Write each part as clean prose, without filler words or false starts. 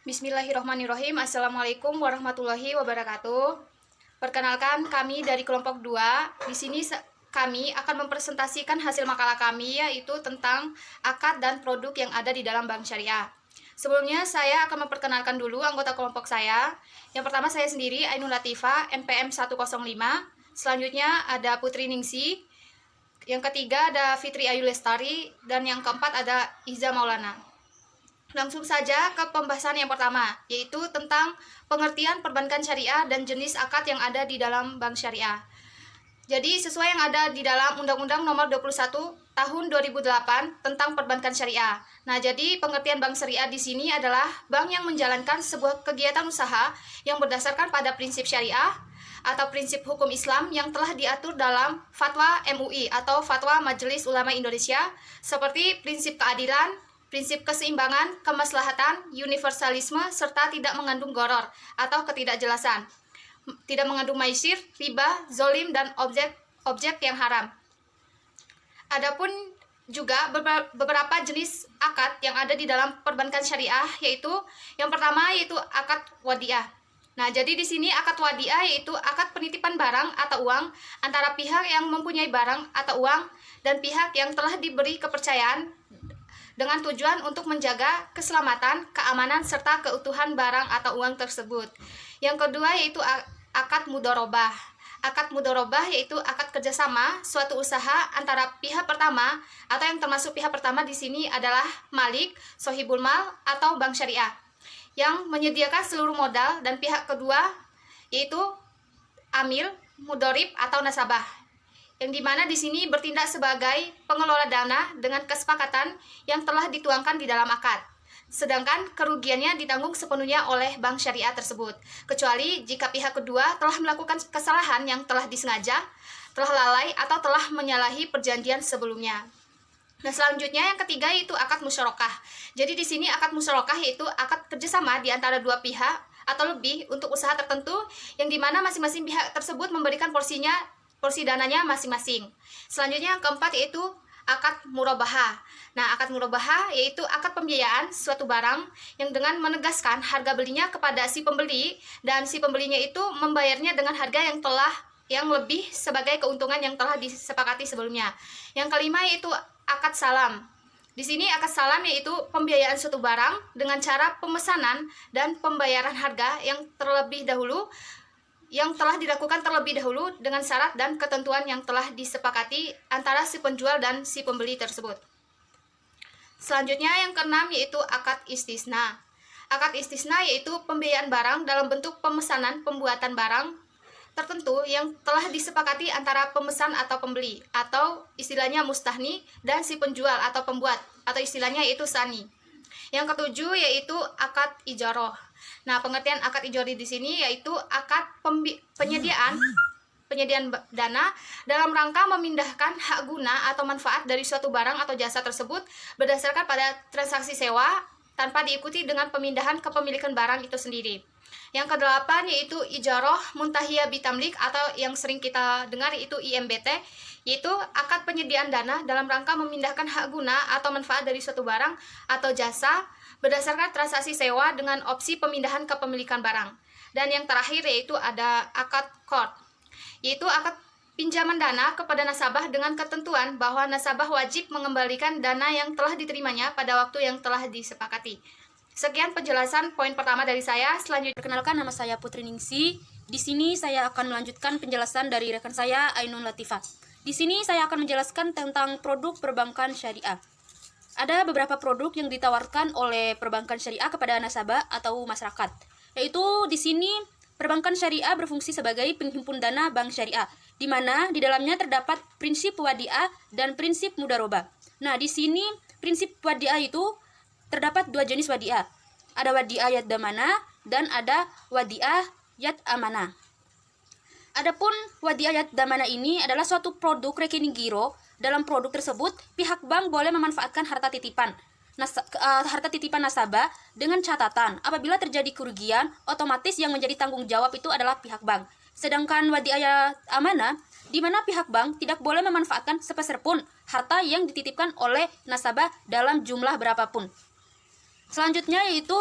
Bismillahirrahmanirrahim. Assalamualaikum warahmatullahi wabarakatuh. Perkenalkan, kami dari kelompok 2. Di sini kami akan mempresentasikan hasil makalah kami, yaitu tentang akad dan produk yang ada di dalam bank syariah. Sebelumnya saya akan memperkenalkan dulu anggota kelompok saya. Yang pertama saya sendiri, Ainul Latifah, NPM 105. Selanjutnya ada Putri Ningsi. Yang ketiga ada Fitri Ayu Lestari. Dan yang keempat ada Iza Maulana. Langsung saja ke pembahasan yang pertama, yaitu tentang pengertian perbankan syariah dan jenis akad yang ada di dalam bank syariah. Jadi sesuai yang ada di dalam Undang-Undang Nomor 21 Tahun 2008 tentang perbankan syariah. Nah, jadi pengertian bank syariah di sini adalah bank yang menjalankan sebuah kegiatan usaha yang berdasarkan pada prinsip syariah atau prinsip hukum Islam yang telah diatur dalam Fatwa MUI atau Fatwa Majelis Ulama Indonesia, seperti prinsip keadilan, prinsip keseimbangan, kemaslahatan, universalisme, serta tidak mengandung gharar atau ketidakjelasan, tidak mengandung maisir, riba, zolim, dan objek yang haram. Adapun juga beberapa jenis akad yang ada di dalam perbankan syariah, yaitu yang pertama yaitu akad wadiah. Nah, jadi di sini akad wadiah yaitu akad penitipan barang atau uang antara pihak yang mempunyai barang atau uang dan pihak yang telah diberi kepercayaan dengan tujuan untuk menjaga keselamatan, keamanan, serta keutuhan barang atau uang tersebut. Yang kedua yaitu akad mudharabah. Akad mudharabah yaitu akad kerjasama suatu usaha antara pihak pertama, atau yang termasuk pihak pertama di sini adalah malik, sohibul mal, atau bank syariah, yang menyediakan seluruh modal, dan pihak kedua yaitu amil, mudharib, atau nasabah, yang dimana di sini bertindak sebagai pengelola dana dengan kesepakatan yang telah dituangkan di dalam akad. Sedangkan kerugiannya ditanggung sepenuhnya oleh bank syariah tersebut, kecuali jika pihak kedua telah melakukan kesalahan yang telah disengaja, telah lalai, atau telah menyalahi perjanjian sebelumnya. Nah, selanjutnya yang ketiga yaitu akad musyarakah. Jadi di sini akad musyarakah yaitu akad kerjasama di antara dua pihak atau lebih untuk usaha tertentu, yang dimana masing-masing pihak tersebut memberikan porsi dananya masing-masing. Selanjutnya yang keempat yaitu akad murabahah. Nah, akad murabahah yaitu akad pembiayaan suatu barang yang dengan menegaskan harga belinya kepada si pembeli, dan si pembelinya itu membayarnya dengan harga yang lebih sebagai keuntungan yang telah disepakati sebelumnya. Yang kelima yaitu akad salam. Di sini akad salam yaitu pembiayaan suatu barang dengan cara pemesanan dan pembayaran harga yang telah dilakukan terlebih dahulu dengan syarat dan ketentuan yang telah disepakati antara si penjual dan si pembeli tersebut. Selanjutnya yang keenam yaitu akad istisna. Akad istisna yaitu pembiayaan barang dalam bentuk pemesanan pembuatan barang tertentu yang telah disepakati antara pemesan atau pembeli, atau istilahnya mustahni, dan si penjual atau pembuat, atau istilahnya yaitu sani. Yang ketujuh yaitu akad ijarah. Nah, pengertian akad ijarah di sini yaitu akad penyediaan dana dalam rangka memindahkan hak guna atau manfaat dari suatu barang atau jasa tersebut berdasarkan pada transaksi sewa tanpa diikuti dengan pemindahan kepemilikan barang itu sendiri. Yang kedelapan yaitu ijarah muntahiyah bitamlik, atau yang sering kita dengar yaitu IMBT, yaitu akad penyediaan dana dalam rangka memindahkan hak guna atau manfaat dari suatu barang atau jasa berdasarkan transaksi sewa dengan opsi pemindahan kepemilikan barang. Dan yang terakhir yaitu ada akad qard, yaitu akad pinjaman dana kepada nasabah dengan ketentuan bahwa nasabah wajib mengembalikan dana yang telah diterimanya pada waktu yang telah disepakati. Sekian penjelasan poin pertama dari saya. Selanjutnya, perkenalkan, nama saya Putri Ningsi. Di sini saya akan melanjutkan penjelasan dari rekan saya Ainul Latifah. Di sini saya akan menjelaskan tentang produk perbankan syariah. Ada beberapa produk yang ditawarkan oleh perbankan syariah kepada nasabah atau masyarakat. Yaitu di sini perbankan syariah berfungsi sebagai penghimpun dana bank syariah, di mana di dalamnya terdapat prinsip wadiah dan prinsip mudharabah. Nah, di sini prinsip wadiah itu terdapat dua jenis wadiah. Ada wadiah yad damana dan ada wadiah yad amanah. Adapun wadiah yad damana ini adalah suatu produk rekening giro. Dalam produk tersebut, pihak bank boleh memanfaatkan harta titipan nasabah dengan catatan apabila terjadi kerugian, otomatis yang menjadi tanggung jawab itu adalah pihak bank. Sedangkan wadiah yad amanah, di mana pihak bank tidak boleh memanfaatkan sepeser pun harta yang dititipkan oleh nasabah dalam jumlah berapapun. Selanjutnya yaitu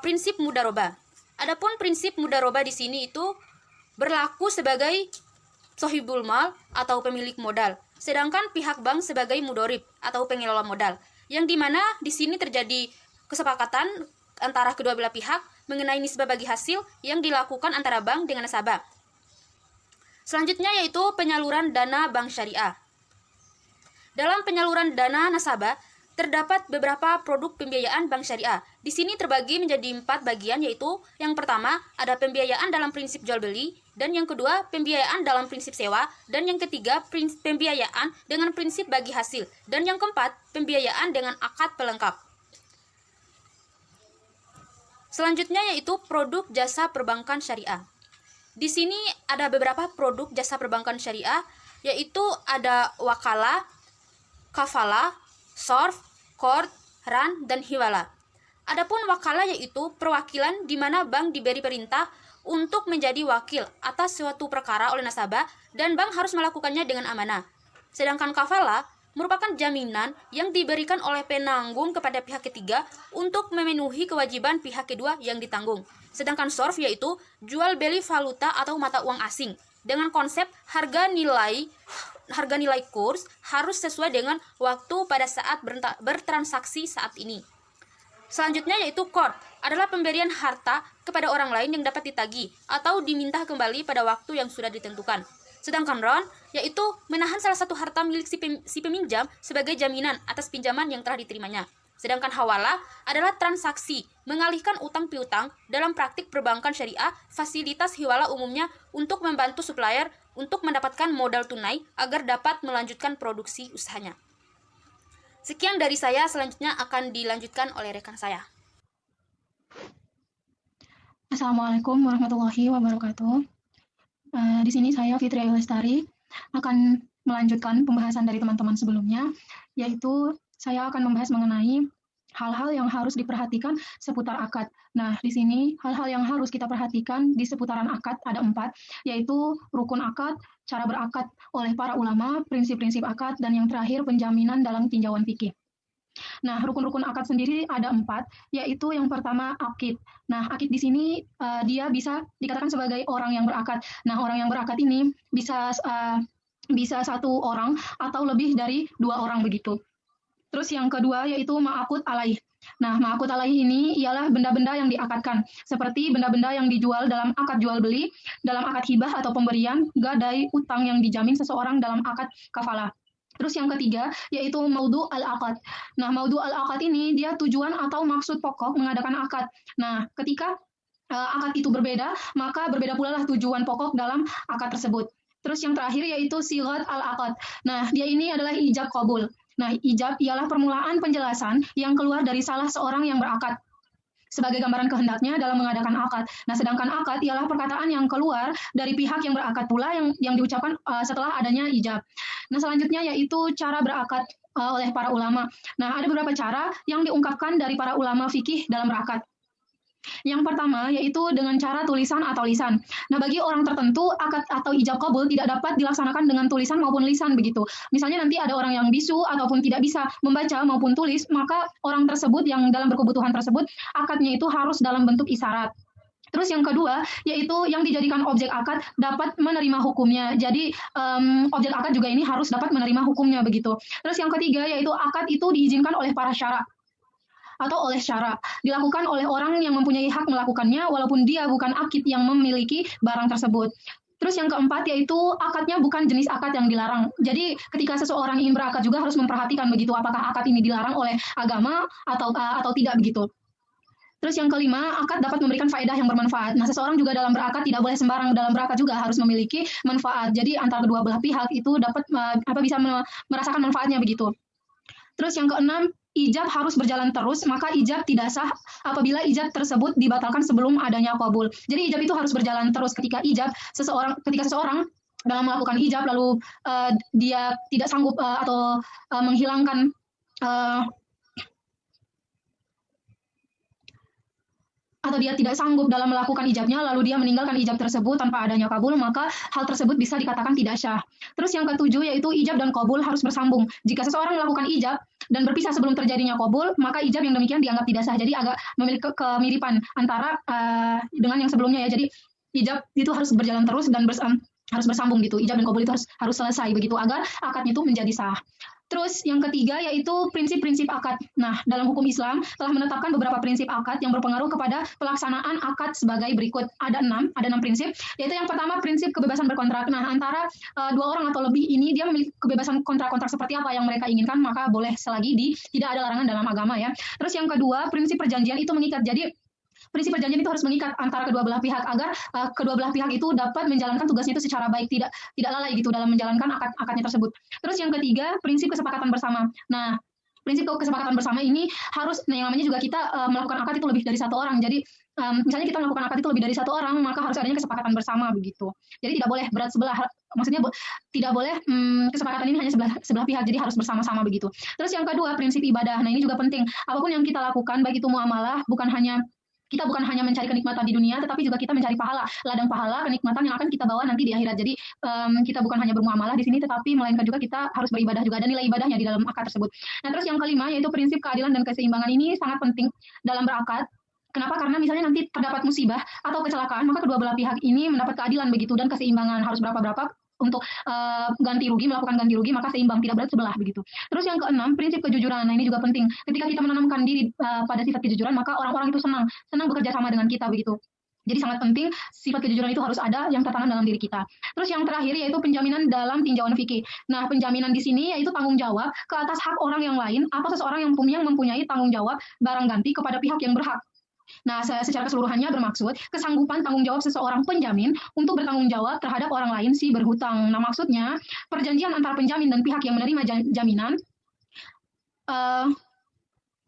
prinsip mudaroba. Adapun prinsip mudaroba di sini itu berlaku sebagai sohibul mal atau pemilik modal, sedangkan pihak bank sebagai mudorib atau pengelola modal, yang dimana di sini terjadi kesepakatan antara kedua belah pihak mengenai nisbah bagi hasil yang dilakukan antara bank dengan nasabah. Selanjutnya yaitu penyaluran dana bank syariah. Dalam penyaluran dana nasabah, terdapat beberapa produk pembiayaan bank syariah. Di sini terbagi menjadi 4 bagian, yaitu yang pertama ada pembiayaan dalam prinsip jual beli, dan yang kedua pembiayaan dalam prinsip sewa, dan yang ketiga pembiayaan dengan prinsip bagi hasil, dan yang keempat pembiayaan dengan akad pelengkap. Selanjutnya yaitu produk jasa perbankan syariah. Di sini ada beberapa produk jasa perbankan syariah, yaitu ada wakalah, kafalah, sorf, qard, ran, dan hiwala. Adapun wakalah yaitu perwakilan di mana bank diberi perintah untuk menjadi wakil atas suatu perkara oleh nasabah dan bank harus melakukannya dengan amanah. Sedangkan kafalah merupakan jaminan yang diberikan oleh penanggung kepada pihak ketiga untuk memenuhi kewajiban pihak kedua yang ditanggung. Sedangkan sorf yaitu jual beli valuta atau mata uang asing dengan konsep harga nilai kurs harus sesuai dengan waktu pada saat bertransaksi saat ini. Selanjutnya yaitu qard adalah pemberian harta kepada orang lain yang dapat ditagih atau diminta kembali pada waktu yang sudah ditentukan. Sedangkan ron yaitu menahan salah satu harta milik si peminjam sebagai jaminan atas pinjaman yang telah diterimanya. Sedangkan hawala adalah transaksi mengalihkan utang piutang. Dalam praktik perbankan syariah, fasilitas hiwala umumnya untuk membantu supplier untuk mendapatkan modal tunai agar dapat melanjutkan produksi usahanya. Sekian dari saya, selanjutnya akan dilanjutkan oleh rekan saya. Assalamualaikum warahmatullahi wabarakatuh. Di sini saya Fitri Ayu Lestari akan melanjutkan pembahasan dari teman-teman sebelumnya, yaitu saya akan membahas mengenai hal-hal yang harus diperhatikan seputar akad. Nah, di sini hal-hal yang harus kita perhatikan di seputaran akad ada 4, yaitu rukun akad, cara berakad oleh para ulama, prinsip-prinsip akad, dan yang terakhir penjaminan dalam tinjauan fikih. Nah, rukun-rukun akad sendiri ada 4, yaitu yang pertama akid. Nah, akid di sini dia bisa dikatakan sebagai orang yang berakad. Nah, orang yang berakad ini bisa 1 orang atau lebih dari 2 orang begitu. Terus yang kedua yaitu ma'akud alaih. Nah, ma'akud alaih ini ialah benda-benda yang diakadkan, seperti benda-benda yang dijual dalam akad jual beli, dalam akad hibah atau pemberian, gadai, utang yang dijamin seseorang dalam akad kafalah. Terus yang ketiga yaitu maudhu al-akad. Nah, maudhu al-akad ini dia tujuan atau maksud pokok mengadakan akad. Nah, ketika akad itu berbeda, maka berbeda pula lah tujuan pokok dalam akad tersebut. Terus yang terakhir yaitu sighat al-akad. Nah, dia ini adalah ijab qabul. Nah, ijab ialah permulaan penjelasan yang keluar dari salah seorang yang berakad sebagai gambaran kehendaknya dalam mengadakan akad. Nah, sedangkan akad ialah perkataan yang keluar dari pihak yang berakad pula yang diucapkan setelah adanya ijab. Nah, selanjutnya yaitu cara berakad oleh para ulama. Nah, ada beberapa cara yang diungkapkan dari para ulama fikih dalam berakad. Yang pertama yaitu dengan cara tulisan atau lisan. Nah, bagi orang tertentu akad atau ijab qabul tidak dapat dilaksanakan dengan tulisan maupun lisan begitu. Misalnya nanti ada orang yang bisu ataupun tidak bisa membaca maupun tulis, maka orang tersebut yang dalam berkebutuhan tersebut akadnya itu harus dalam bentuk isyarat. Terus yang kedua yaitu yang dijadikan objek akad dapat menerima hukumnya. Jadi objek akad juga ini harus dapat menerima hukumnya begitu. Terus yang ketiga yaitu akad itu diizinkan oleh para syara atau oleh syara, dilakukan oleh orang yang mempunyai hak melakukannya walaupun dia bukan akid yang memiliki barang tersebut. Terus yang keempat yaitu akadnya bukan jenis akad yang dilarang. Jadi ketika seseorang ingin berakad juga harus memperhatikan begitu apakah akad ini dilarang oleh agama atau tidak begitu. Terus yang kelima, akad dapat memberikan faedah yang bermanfaat. Nah, seseorang juga dalam berakad tidak boleh sembarang dalam berakad juga harus memiliki manfaat. Jadi antara kedua belah pihak itu dapat bisa merasakan manfaatnya begitu. Terus yang keenam, ijab harus berjalan terus, maka ijab tidak sah apabila ijab tersebut dibatalkan sebelum adanya qabul. Jadi ijab itu harus berjalan terus ketika seseorang dalam melakukan ijab lalu dia tidak sanggup atau menghilangkan atau dia tidak sanggup dalam melakukan ijabnya, lalu dia meninggalkan ijab tersebut tanpa adanya kabul, maka hal tersebut bisa dikatakan tidak syah. Terus yang ketujuh yaitu ijab dan kabul harus bersambung. Jika seseorang melakukan ijab, dan berpisah sebelum terjadinya qabul, maka ijab yang demikian dianggap tidak sah. Jadi agak memiliki kemiripan antara dengan yang sebelumnya ya. Jadi ijab itu harus berjalan terus dan harus bersambung gitu. Ijab dan qabul itu harus selesai begitu agar akadnya itu menjadi sah. Terus yang ketiga yaitu prinsip-prinsip akad. Nah, dalam hukum Islam telah menetapkan beberapa prinsip akad yang berpengaruh kepada pelaksanaan akad sebagai berikut. Ada enam prinsip, yaitu yang pertama prinsip kebebasan berkontrak. Nah, antara dua orang atau lebih ini dia memiliki kebebasan kontrak-kontrak seperti apa yang mereka inginkan, maka boleh selagi tidak ada larangan dalam agama ya. Terus yang kedua, prinsip perjanjian itu mengikat. Jadi prinsip perjanjian itu harus mengikat antara kedua belah pihak agar kedua belah pihak itu dapat menjalankan tugasnya itu secara baik, tidak lalai gitu dalam menjalankan akadnya tersebut. Terus yang ketiga, prinsip kesepakatan bersama. Nah, prinsip kesepakatan bersama ini harus, yang namanya juga kita melakukan akad itu lebih dari satu orang. Jadi misalnya kita melakukan akad itu lebih dari satu orang, maka harus adanya kesepakatan bersama begitu. Jadi tidak boleh berat sebelah, maksudnya tidak boleh kesepakatan ini hanya sebelah pihak, jadi harus bersama-sama begitu. Terus yang kedua, prinsip ibadah. Nah, ini juga penting. Apapun yang kita lakukan, baik itu muamalah, kita bukan hanya mencari kenikmatan di dunia, tetapi juga kita mencari pahala, ladang pahala, kenikmatan yang akan kita bawa nanti di akhirat. Jadi kita bukan hanya bermuamalah di sini, tetapi melainkan juga kita harus beribadah juga, dan nilai ibadahnya di dalam akad tersebut. Nah, terus yang kelima yaitu prinsip keadilan dan keseimbangan. Ini sangat penting dalam berakad. Kenapa? Karena misalnya nanti terdapat musibah atau kecelakaan, maka kedua belah pihak ini mendapat keadilan begitu, dan keseimbangan harus berapa-berapa untuk melakukan ganti rugi, maka seimbang, tidak berat sebelah begitu. Terus yang keenam, prinsip kejujuran. Nah, ini juga penting. Ketika kita menanamkan diri pada sifat kejujuran, maka orang-orang itu senang bekerja sama dengan kita begitu. Jadi sangat penting sifat kejujuran itu harus ada yang tertanam dalam diri kita. Terus yang terakhir yaitu penjaminan dalam tinjauan fikih. Nah, penjaminan di sini yaitu tanggung jawab ke atas hak orang yang lain atau seseorang yang mempunyai tanggung jawab barang ganti kepada pihak yang berhak. Nah, secara keseluruhannya bermaksud kesanggupan tanggung jawab seseorang penjamin untuk bertanggung jawab terhadap orang lain si berhutang. Nah, maksudnya perjanjian antara penjamin dan pihak yang menerima jaminan,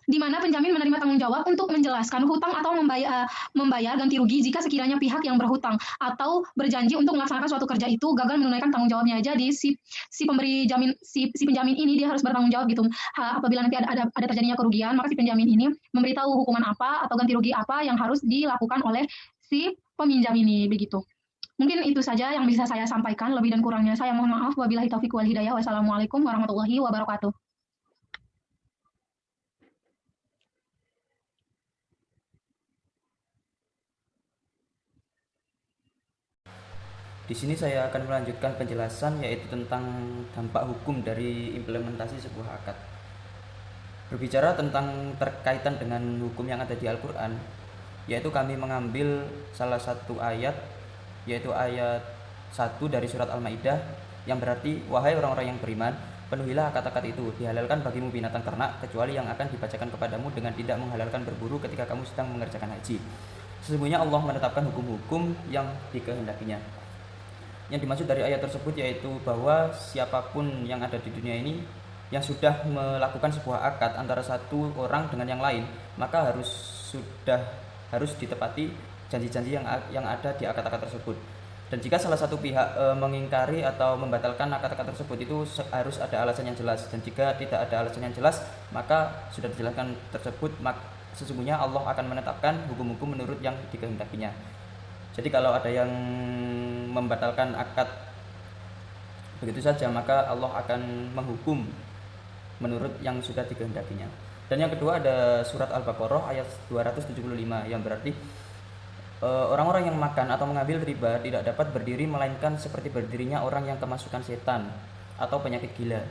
di mana penjamin menerima tanggung jawab untuk menjelaskan hutang atau membayar ganti rugi jika sekiranya pihak yang berhutang atau berjanji untuk melaksanakan suatu kerja itu gagal menunaikan tanggung jawabnya. Jadi si penjamin ini dia harus bertanggung jawab gitu. Apabila nanti ada terjadinya kerugian, maka si penjamin ini memberitahu hukuman apa atau ganti rugi apa yang harus dilakukan oleh si peminjam ini begitu. Mungkin itu saja yang bisa saya sampaikan. Lebih dan kurangnya saya mohon maaf. Wabillahi taufiq wal hidayah. Wassalamualaikum warahmatullahi wabarakatuh. Di sini saya akan melanjutkan penjelasan yaitu tentang dampak hukum dari implementasi sebuah akad. Berbicara tentang terkaitan dengan hukum yang ada di Al-Quran, yaitu kami mengambil salah satu ayat, yaitu ayat 1 dari surat Al-Maidah, yang berarti, wahai orang-orang yang beriman, penuhilah akad-akad itu, dihalalkan bagimu binatang ternak, kecuali yang akan dibacakan kepadamu dengan tidak menghalalkan berburu ketika kamu sedang mengerjakan haji. Sesungguhnya Allah menetapkan hukum-hukum yang dikehendakinya. Yang dimaksud dari ayat tersebut yaitu bahwa siapapun yang ada di dunia ini yang sudah melakukan sebuah akad antara satu orang dengan yang lain, maka harus ditepati janji-janji yang ada di akad-akad tersebut. Dan jika salah satu pihak mengingkari atau membatalkan akad-akad tersebut, itu harus ada alasan yang jelas. Dan jika tidak ada alasan yang jelas, maka sudah dijelaskan tersebut, sesungguhnya Allah akan menetapkan hukum-hukum menurut yang dikehendakinya. Jadi kalau ada yang membatalkan akad begitu saja, maka Allah akan menghukum menurut yang sudah dikehendakinya. Dan yang kedua ada surat Al-Baqarah ayat 275 yang berarti orang-orang yang makan atau mengambil riba tidak dapat berdiri melainkan seperti berdirinya orang yang kemasukan setan atau penyakit gila.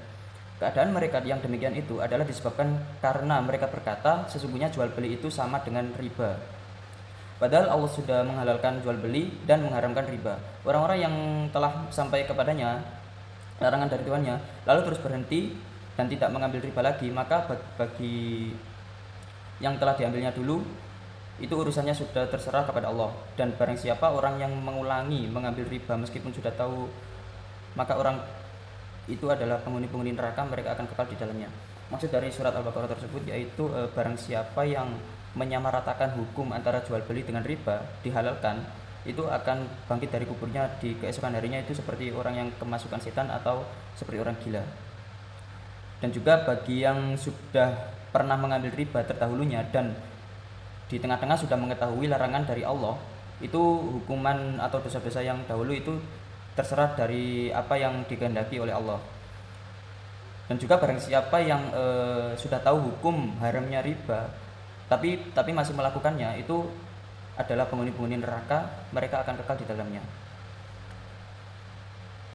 Keadaan mereka yang demikian itu adalah disebabkan karena mereka berkata sesungguhnya jual beli itu sama dengan riba. Padahal Allah sudah menghalalkan jual beli dan mengharamkan riba. Orang-orang yang telah sampai kepadanya larangan dari Tuhannya lalu terus berhenti dan tidak mengambil riba lagi, maka bagi yang telah diambilnya dulu itu urusannya sudah terserah kepada Allah. Dan barang siapa orang yang mengulangi mengambil riba meskipun sudah tahu, maka orang itu adalah penghuni-penghuni neraka, mereka akan kekal di dalamnya. Maksud dari surat Al-Baqarah tersebut yaitu barang siapa yang menyamaratakan hukum antara jual beli dengan riba dihalalkan, itu akan bangkit dari kuburnya di keesokan harinya itu seperti orang yang kemasukan setan atau seperti orang gila. Dan juga bagi yang sudah pernah mengambil riba terdahulunya dan di tengah-tengah sudah mengetahui larangan dari Allah, itu hukuman atau dosa-dosa yang dahulu itu terserah dari apa yang dikehendaki oleh Allah. Dan juga barang siapa yang sudah tahu hukum haramnya riba tapi masih melakukannya, itu adalah penghuni-penghuni neraka, mereka akan kekal di dalamnya.